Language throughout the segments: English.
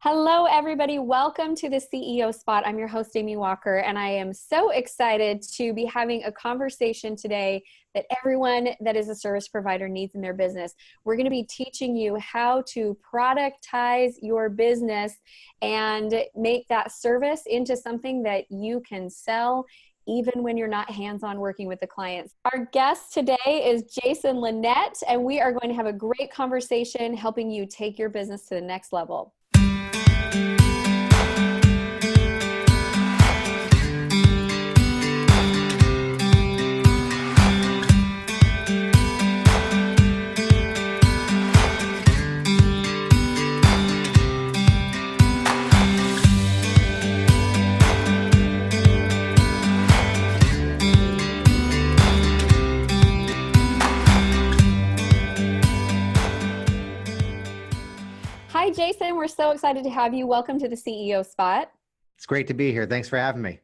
Hello, everybody. Welcome to the CEO Spot. I'm your host, Amy Walker, and I am so excited to be having a conversation today that everyone that is a service provider needs in their business. We're going to be teaching you how to productize your business and make that service into something that you can sell even when you're not hands-on working with the clients. Our guest today is Jason Linett, and we are going to have a great conversation helping you take your business to the next level. Hi, Jason. We're so excited to have you. Welcome to the CEO Spot. It's great to be here. Thanks for having me.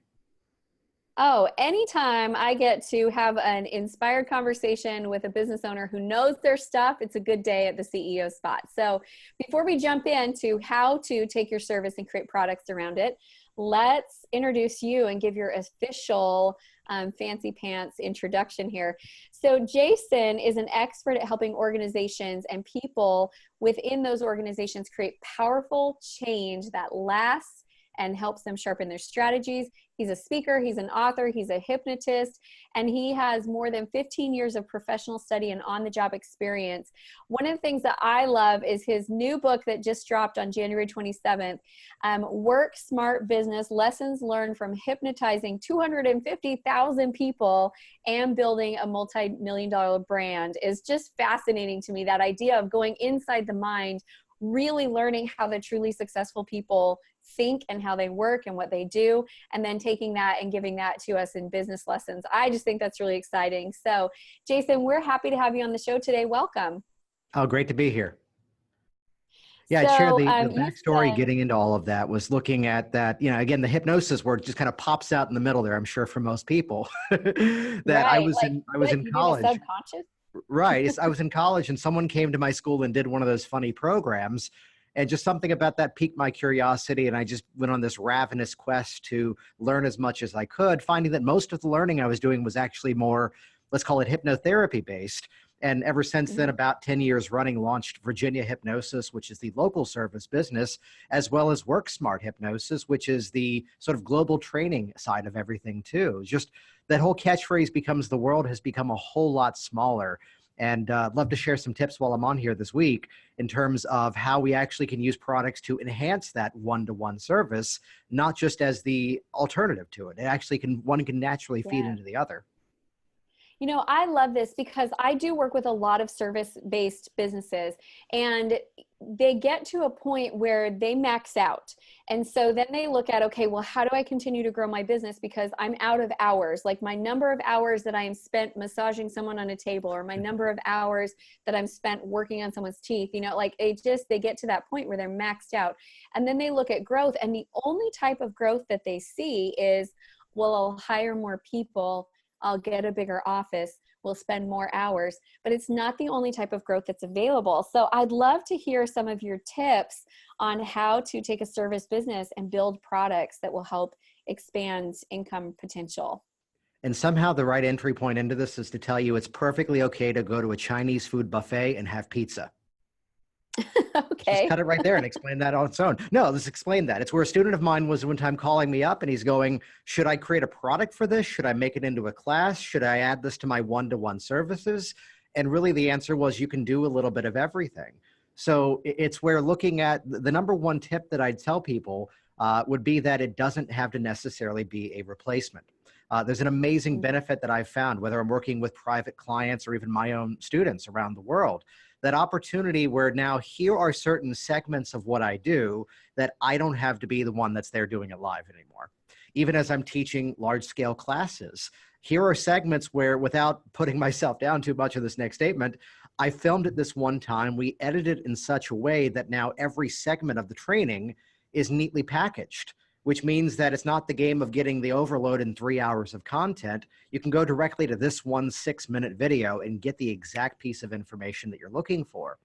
Oh, anytime I get to have an inspired conversation with a business owner who knows their stuff, it's a good day at the CEO Spot. So before we jump into how to take your service and create products around it, let's introduce you and give your official fancy pants introduction here. So Jason is an expert at helping organizations and people within those organizations create powerful change that lasts and helps them sharpen their strategies. He's a speaker, he's an author, he's a hypnotist, and he has more than 15 years of professional study and on-the-job experience. One of the things that I love is his new book that just dropped on January 27th, Work Smart Business, Lessons Learned from Hypnotizing 250,000 People and Building a Multi-million-dollar Brand is just fascinating to me. That idea of going inside the mind, really learning how the truly successful people think and how they work and what they do, and then taking that and giving that to us in business lessons. I just think that's really exciting. So Jason, we're happy to have you on the show today. Welcome. Oh, great to be here. Yeah, I'd share the backstory getting into all of that was looking at that, again, the hypnosis word just kind of pops out in the middle there, I'm sure for most people. I was in college. Subconscious? Right. I was in college and someone came to my school and did one of those funny programs. And just something about that piqued my curiosity. And I just went on this ravenous quest to learn as much as I could, finding that most of the learning I was doing was actually more, let's call it hypnotherapy based. And ever since then, about 10 years running, launched Virginia Hypnosis, which is the local service business, as well as Work Smart Hypnosis, which is the sort of global training side of everything too. Just that whole catchphrase becomes the world has become a whole lot smaller. And I'd love to share some tips while I'm on here this week in terms of how we actually can use products to enhance that one-to-one service, not just as the alternative to it. It actually one can naturally feed into the other. I love this because I do work with a lot of service-based businesses, and they get to a point where they max out. And so then they look at, okay, well, how do I continue to grow my business? Because I'm out of hours, like my number of hours that I am spent massaging someone on a table, or my number of hours that I'm spent working on someone's teeth, they get to that point where they're maxed out. And then they look at growth, and the only type of growth that they see is, well, I'll hire more people, I'll get a bigger office, we'll spend more hours, but it's not the only type of growth that's available. So I'd love to hear some of your tips on how to take a service business and build products that will help expand income potential. And somehow the right entry point into this is to tell you it's perfectly okay to go to a Chinese food buffet and have pizza. Okay. Just cut it right there and explain that on its own. No, let's explain that. It's where a student of mine was one time calling me up and he's going, should I create a product for this? Should I make it into a class? Should I add this to my one-to-one services? And really the answer was you can do a little bit of everything. So it's where looking at the number one tip that I'd tell people would be that it doesn't have to necessarily be a replacement. There's an amazing benefit that I've found, whether I'm working with private clients or even my own students around the world, that opportunity where now here are certain segments of what I do that I don't have to be the one that's there doing it live anymore. Even as I'm teaching large scale classes, here are segments where, without putting myself down too much in this next statement, I filmed it this one time. We edited it in such a way that now every segment of the training is neatly packaged, which means that it's not the game of getting the overload in 3 hours of content. You can go directly to this one 6-minute video and get the exact piece of information that you're looking for.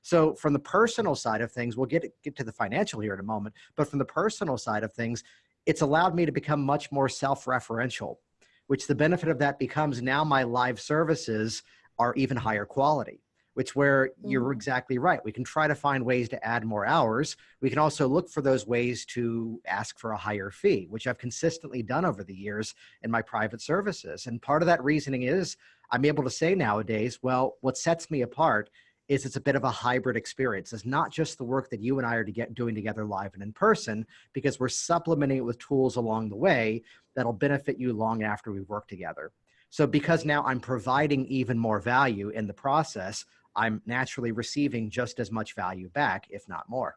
So from the personal side of things, we'll get to the financial here in a moment, but from the personal side of things, it's allowed me to become much more self-referential, which the benefit of that becomes now my live services are even higher quality, which where you're Mhm. exactly right. We can try to find ways to add more hours. We can also look for those ways to ask for a higher fee, which I've consistently done over the years in my private services. And part of that reasoning is I'm able to say nowadays, well, what sets me apart is it's a bit of a hybrid experience. It's not just the work that you and I are doing together live and in person, because we're supplementing it with tools along the way that'll benefit you long after we've worked together. So because now I'm providing even more value in the process, I'm naturally receiving just as much value back, if not more.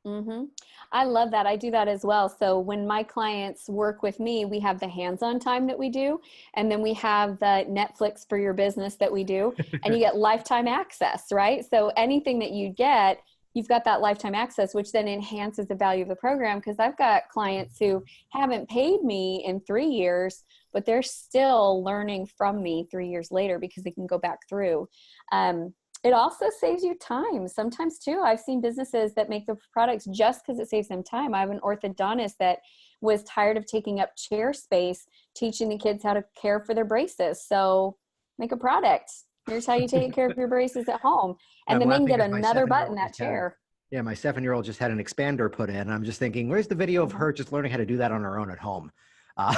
Mm-hmm. I love that. I do that as well. So when my clients work with me, we have the hands-on time that we do, and then we have the Netflix for your business that we do, and you get lifetime access, right? So anything that you get, you've got that lifetime access, which then enhances the value of the program. Because I've got clients who haven't paid me in 3 years, but they're still learning from me 3 years later because they can go back through. It also saves you time. Sometimes too, I've seen businesses that make the products just because it saves them time. I have an orthodontist that was tired of taking up chair space, teaching the kids how to care for their braces. So make a product. Here's how you take care of your braces at home. And I'm then they can laughing get because my another butt in 7-year-old that just had, chair. yeah, my 7-year-old just had an expander put in. And I'm just thinking, where's the video of Uh-huh. her just learning how to do that on her own at home? Uh,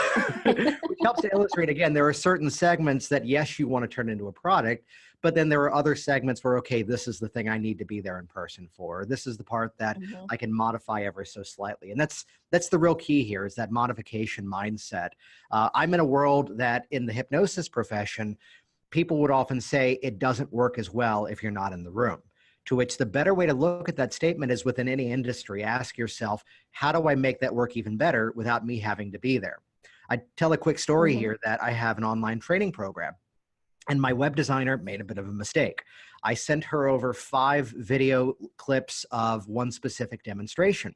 which helps to illustrate, again, there are certain segments that, yes, you want to turn into a product, but then there are other segments where, okay, this is the thing I need to be there in person for. This is the part that Mhm. I can modify ever so slightly. And that's the real key here, is that modification mindset. I'm in a world that in the hypnosis profession, people would often say it doesn't work as well if you're not in the room. To which the better way to look at that statement is, within any industry, ask yourself, how do I make that work even better without me having to be there? I tell a quick story Mhm. here that I have an online training program, and my web designer made a bit of a mistake. I sent her over 5 video clips of one specific demonstration.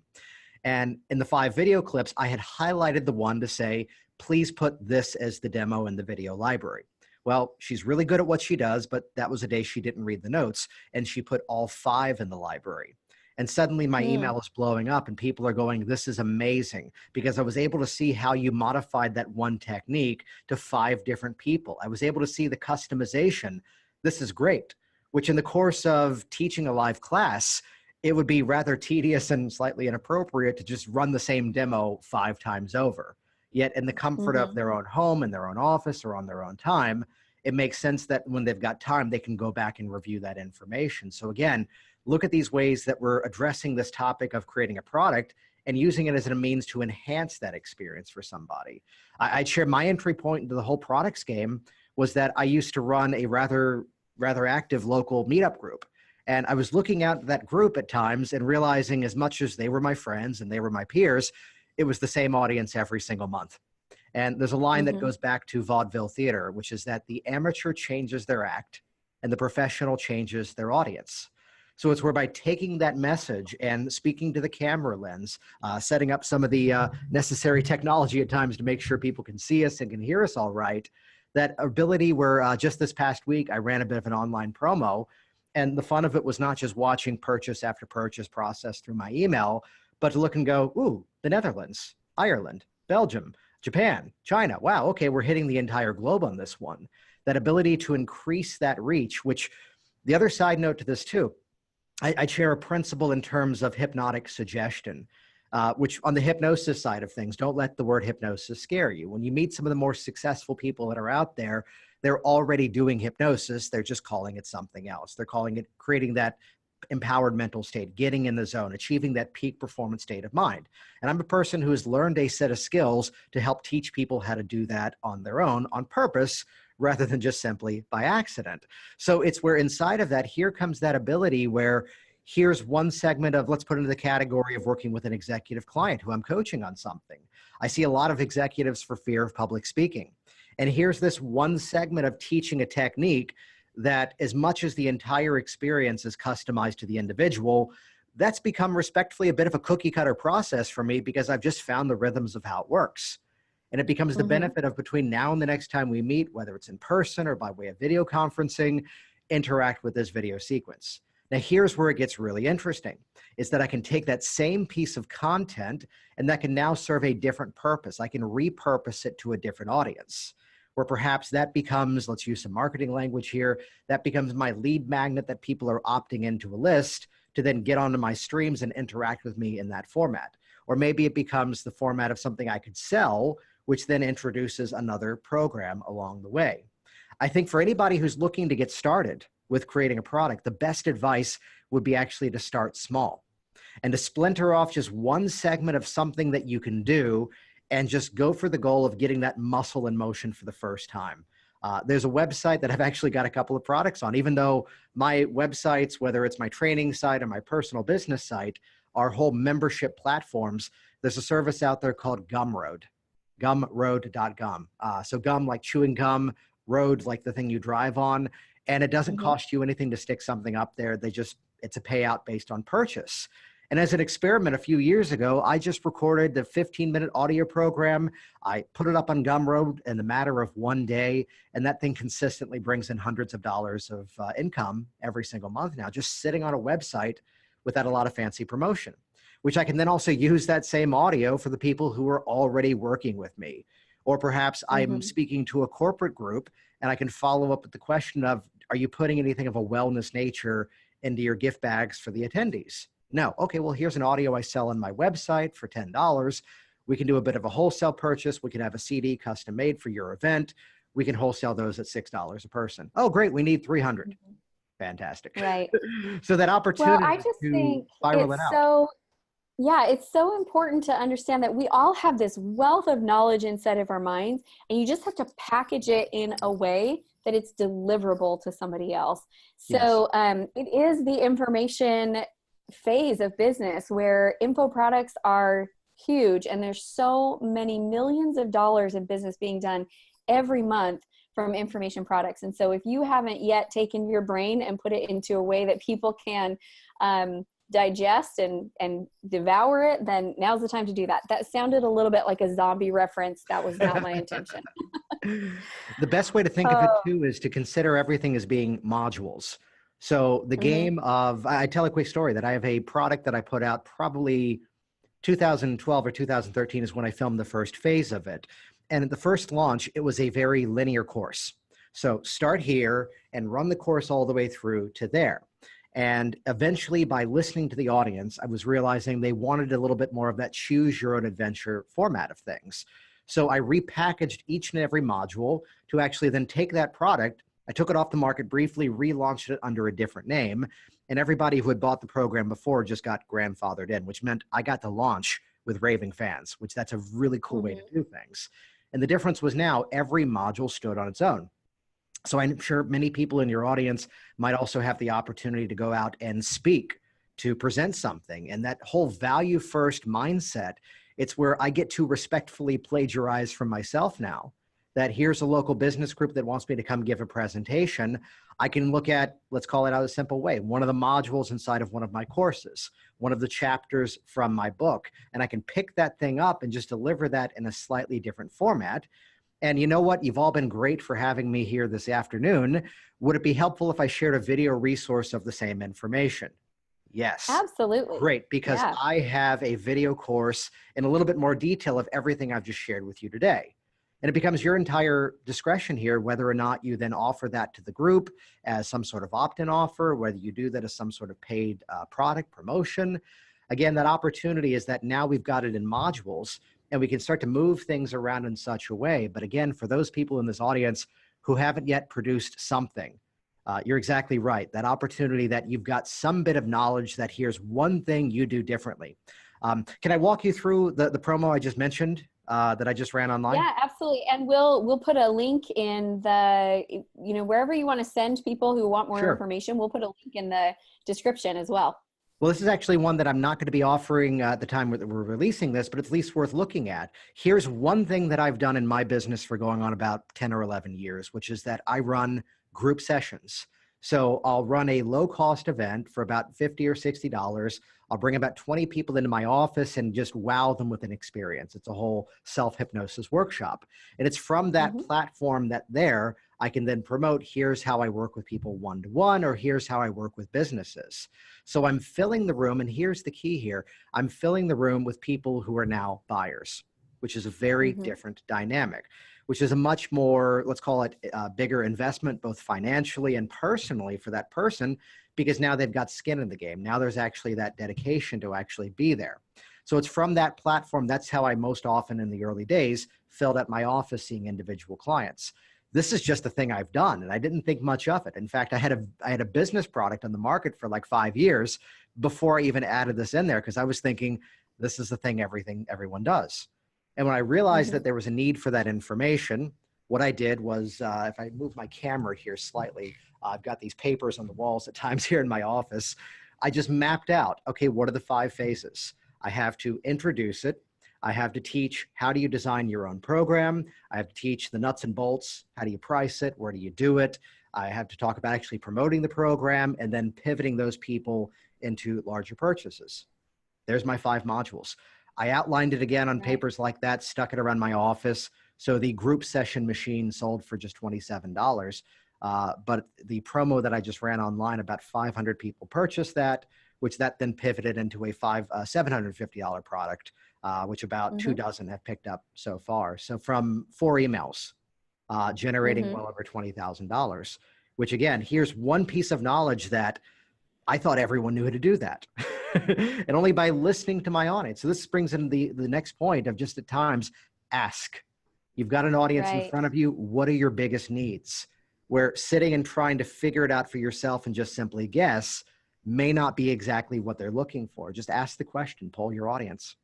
And in the 5 video clips, I had highlighted the one to say, please put this as the demo in the video library. Well, she's really good at what she does, but that was a day she didn't read the notes, and she put all 5 in the library. And suddenly my Mm. email is blowing up and people are going, this is amazing, because I was able to see how you modified that one technique to 5 different people. I was able to see the customization. This is great, which in the course of teaching a live class, it would be rather tedious and slightly inappropriate to just run the same demo 5 times over. Yet in the comfort of Mhm. their own home, in their own office, or on their own time, it makes sense that when they've got time, they can go back and review that information. So again, look at these ways that we're addressing this topic of creating a product and using it as a means to enhance that experience for somebody. I'd share my entry point into the whole products game was that I used to run a rather active local meetup group. And I was looking at that group at times and realizing, as much as they were my friends and they were my peers, it was the same audience every single month. And there's a line that Mhm. goes back to vaudeville theater, which is that the amateur changes their act and the professional changes their audience. So it's where, by taking that message and speaking to the camera lens, setting up some of the necessary technology at times to make sure people can see us and can hear us all right, that ability where just this past week, I ran a bit of an online promo. And the fun of it was not just watching purchase after purchase process through my email, but to look and go, ooh, the Netherlands, Ireland, Belgium, Japan, China. Wow, okay, we're hitting the entire globe on this one. That ability to increase that reach, which the other side note to this too, I share a principle in terms of hypnotic suggestion, which on the hypnosis side of things, don't let the word hypnosis scare you. When you meet some of the more successful people that are out there, they're already doing hypnosis. They're just calling it something else. They're calling it creating that empowered mental state, getting in the zone, achieving that peak performance state of mind. And I'm a person who has learned a set of skills to help teach people how to do that on their own, on purpose, rather than just simply by accident. So it's where inside of that, here comes that ability where here's one segment of, let's put into the category of working with an executive client who I'm coaching on something. I see a lot of executives for fear of public speaking. And here's this one segment of teaching a technique that, as much as the entire experience is customized to the individual, that's become respectfully a bit of a cookie cutter process for me, because I've just found the rhythms of how it works. And it becomes the Mhm. benefit of, between now and the next time we meet, whether it's in person or by way of video conferencing, interact with this video sequence. Now, here's where it gets really interesting, is that I can take that same piece of content and that can now serve a different purpose. I can repurpose it to a different audience, where perhaps that becomes, let's use some marketing language here, that becomes my lead magnet that people are opting into a list to then get onto my streams and interact with me in that format. Or maybe it becomes the format of something I could sell, which then introduces another program along the way. I think for anybody who's looking to get started with creating a product, the best advice would be actually to start small and to splinter off just one segment of something that you can do and just go for the goal of getting that muscle in motion for the first time. There's a website that I've actually got a couple of products on, even though my websites, whether it's my training site or my personal business site, are whole membership platforms. There's a service out there called Gumroad, gumroad.gum. So gum like chewing gum, road like the thing you drive on. And it doesn't cost you anything to stick something up there. It's a payout based on purchase. And as an experiment a few years ago, I just recorded the 15-minute audio program. I put it up on Gumroad in the matter of one day, and that thing consistently brings in hundreds of dollars of income every single month now, just sitting on a website without a lot of fancy promotion, which I can then also use that same audio for the people who are already working with me. Or perhaps I'm speaking to a corporate group and I can follow up with the question of, are you putting anything of a wellness nature into your gift bags for the attendees? No. Okay, well, here's an audio I sell on my website for $10. We can do a bit of a wholesale purchase. We can have a CD custom made for your event. We can wholesale those at $6 a person. Oh, great. We need 300. Fantastic. Right. So that opportunity Well, I just think spiral it out. It's so important to understand that we all have this wealth of knowledge inside of our minds, and you just have to package it in a way that it's deliverable to somebody else. So it is the information phase of business where info products are huge, and there's so many millions of dollars of business being done every month from information products. And so if you haven't yet taken your brain and put it into a way that people can digest and devour it, then now's the time to do that. That sounded a little bit like a zombie reference. That was not my intention. The best way to think of it too is to consider everything as being modules. So the game of, I tell a quick story that I have a product that I put out probably 2012 or 2013 is when I filmed the first phase of it. And at the first launch, it was a very linear course. So start here and run the course all the way through to there. And eventually, by listening to the audience, I was realizing they wanted a little bit more of that choose your own adventure format of things. So I repackaged each and every module to actually then take that product. I took it off the market briefly, relaunched it under a different name, and everybody who had bought the program before just got grandfathered in, which meant I got to launch with raving fans, which that's a really cool way to do things. And the difference was now every module stood on its own. So I'm sure many people in your audience might also have the opportunity to go out and speak, to present something. And that whole value first mindset, it's where I get to respectfully plagiarize from myself now. That here's a local business group that wants me to come give a presentation. I can look at, let's call it out a simple way, one of the modules inside of one of my courses, one of the chapters from my book, and I can pick that thing up and just deliver that in a slightly different format. And you know what? You've all been great for having me here this afternoon. Would it be helpful if I shared a video resource of the same information? Yes. Absolutely. Great, because I have a video course in a little bit more detail of everything I've just shared with you today. And it becomes your entire discretion here whether or not you then offer that to the group as some sort of opt-in offer, whether you do that as some sort of paid product promotion. Again, that opportunity is that now we've got it in modules and we can start to move things around in such a way. But again, for those people in this audience who haven't yet produced something, you're exactly right. That opportunity that you've got some bit of knowledge that here's one thing you do differently. Can I walk you through the promo I just mentioned that I just ran online? Yeah, absolutely. And we'll put a link in the, wherever you want to send people who want more information, we'll put a link in the description as well. Well, this is actually one that I'm not going to be offering at the time that we're releasing this, but it's at least worth looking at. Here's one thing that I've done in my business for going on about 10 or 11 years, which is that I run group sessions. So I'll run a low-cost event for about $50 or $60. I'll bring about 20 people into my office and just wow them with an experience. It's a whole self-hypnosis workshop. And it's from that platform that I can then promote, here's how I work with people one-to-one, or here's how I work with businesses. So I'm filling the room, and here's the key here. I'm filling the room with people who are now buyers, which is a very different dynamic, which is a much more, let's call it a bigger investment, both financially and personally for that person, because now they've got skin in the game. Now there's actually that dedication to actually be there. So it's from that platform. That's how I most often in the early days filled at my office seeing individual clients. This is just a thing I've done, and I didn't think much of it. In fact, I had a business product on the market for like 5 years before I even added this in there, because I was thinking this is the thing everyone does. And when I realized that there was a need for that information, what I did was, if I move my camera here slightly, I've got these papers on the walls at times here in my office. I just mapped out, okay, what are the 5 phases? I have to introduce it. I have to teach how do you design your own program. I have to teach the nuts and bolts. How do you price it? Where do you do it? I have to talk about actually promoting the program and then pivoting those people into larger purchases. There's my 5 modules. I outlined it again on papers like that, stuck it around my office. So the group session machine sold for just $27. But the promo that I just ran online, about 500 people purchased that, which that then pivoted into a $750 product, which about 2 dozen have picked up so far. So from 4 emails, generating well over $20,000, which again, here's one piece of knowledge that I thought everyone knew how to do that. And only by listening to my audience. So this brings in the next point of just at times, ask. You've got an audience in front of you. What are your biggest needs? Where sitting and trying to figure it out for yourself and just simply guess may not be exactly what they're looking for. Just ask the question, poll your audience.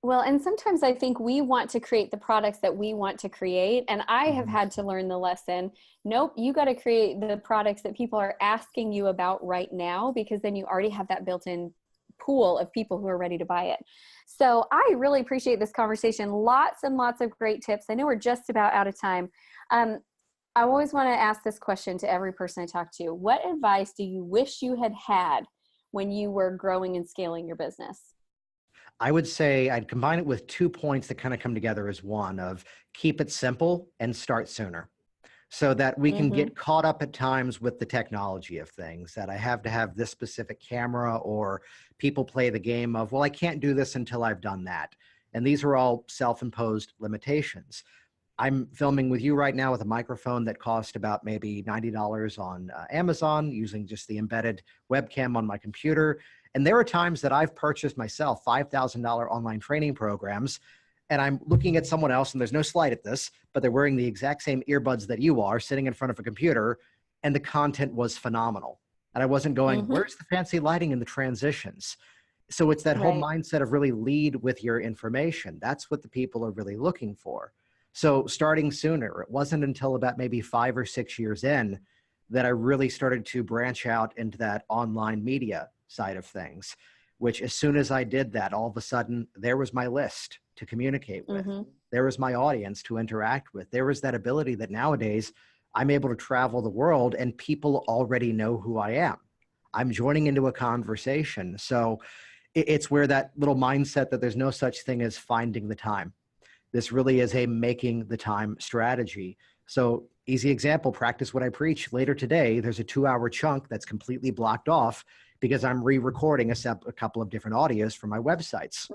Well, and sometimes I think we want to create the products that we want to create. And I have had to learn the lesson. Nope, you got to create the products that people are asking you about right now, because then you already have that built-in pool of people who are ready to buy it. So I really appreciate this conversation. Lots and lots of great tips. I know we're just about out of time. I always want to ask this question to every person I talk to. What advice do you wish you had had when you were growing and scaling your business? I would say I'd combine it with 2 points that kind of come together as one of keep it simple and start sooner, so that we can get caught up at times with the technology of things, that I have to have this specific camera, or people play the game of, well, I can't do this until I've done that. And these are all self-imposed limitations. I'm filming with you right now with a microphone that cost about maybe $90 on Amazon, using just the embedded webcam on my computer. And there are times that I've purchased myself $5,000 online training programs, and I'm looking at someone else, and there's no slight at this, but they're wearing the exact same earbuds that you are, sitting in front of a computer, and the content was phenomenal. And I wasn't going, where's the fancy lighting and the transitions? So it's that whole mindset of really lead with your information. That's what the people are really looking for. So starting sooner, it wasn't until about maybe 5 or 6 years in that I really started to branch out into that online media side of things, which as soon as I did that, all of a sudden there was my list to communicate with. There was my audience to interact with. There was that ability that nowadays I'm able to travel the world and people already know who I am. I'm joining into a conversation. So it's where that little mindset that there's no such thing as finding the time. This really is a making the time strategy. So easy example, practice what I preach. Later today, there's a 2-hour chunk that's completely blocked off because I'm re-recording a couple of different audios for my websites.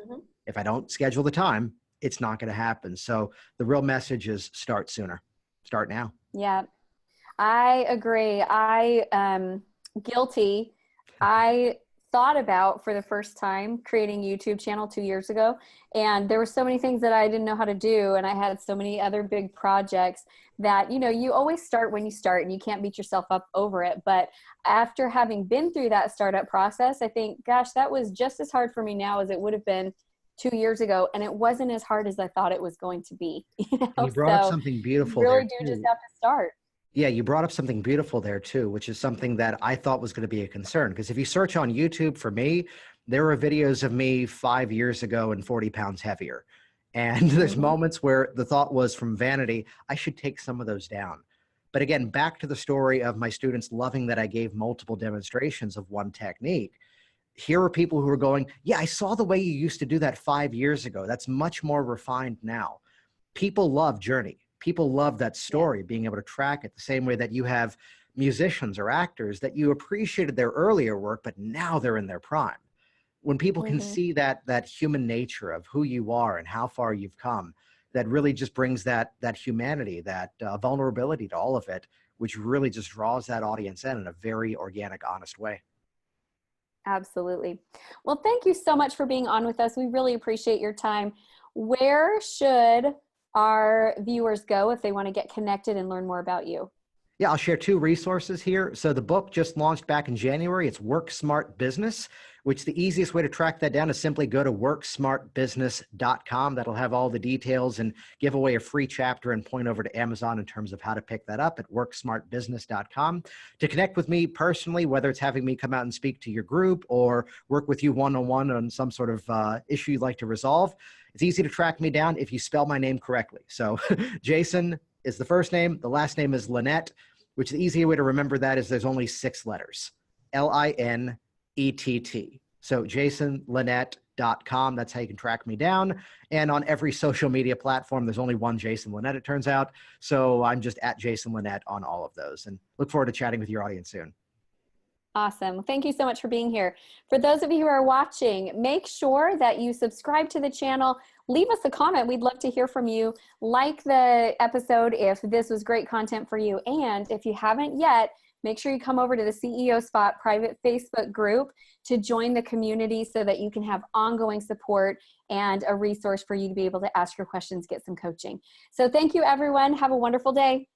If I don't schedule the time, it's not going to happen. So the real message is start sooner. Start now. Yeah, I agree. Guilty. I thought about for the first time creating a YouTube channel 2 years ago. And there were so many things that I didn't know how to do. And I had so many other big projects that, you know, you always start when you start and you can't beat yourself up over it. But after having been through that startup process, I think, gosh, that was just as hard for me now as it would have been 2 years ago. And it wasn't as hard as I thought it was going to be. You know? And you brought up something beautiful. You really do just have to start. Yeah, you brought up something beautiful there too, which is something that I thought was going to be a concern. Because if you search on YouTube for me, there are videos of me 5 years ago and 40 pounds heavier. And there's moments where the thought was from vanity, I should take some of those down. But again, back to the story of my students loving that I gave multiple demonstrations of one technique. Here are people who are going, yeah, I saw the way you used to do that 5 years ago. That's much more refined now. People love journey. people love that story, being able to track it the same way that you have musicians or actors that you appreciated their earlier work, but now they're in their prime. When people can Mm-hmm. see that human nature of who you are and how far you've come, that really just brings that humanity, that vulnerability to all of it, which really just draws that audience in a very organic, honest way. Absolutely. Well, thank you so much for being on with us. We really appreciate your time. Where should our viewers go if they want to get connected and learn more about you? Yeah, I'll share two resources here. So the book just launched back in January. It's Work Smart Business, which the easiest way to track that down is simply go to worksmartbusiness.com. That'll have all the details and give away a free chapter and point over to Amazon in terms of how to pick that up at worksmartbusiness.com. To connect with me personally, whether it's having me come out and speak to your group or work with you one-on-one on some sort of issue you'd like to resolve, it's easy to track me down if you spell my name correctly. So Jason is the first name. The last name is Linett, which the easier way to remember that is there's only 6 letters, Linett. So jasonlinett.com. That's how you can track me down. And on every social media platform, there's only one Jason Linett, it turns out. So I'm just at Jason Linett on all of those, and look forward to chatting with your audience soon. Awesome. Thank you so much for being here. For those of you who are watching, make sure that you subscribe to the channel. Leave us a comment. We'd love to hear from you. Like the episode if this was great content for you. And if you haven't yet, make sure you come over to the CEO Spot private Facebook group to join the community so that you can have ongoing support and a resource for you to be able to ask your questions, get some coaching. So thank you, everyone. Have a wonderful day.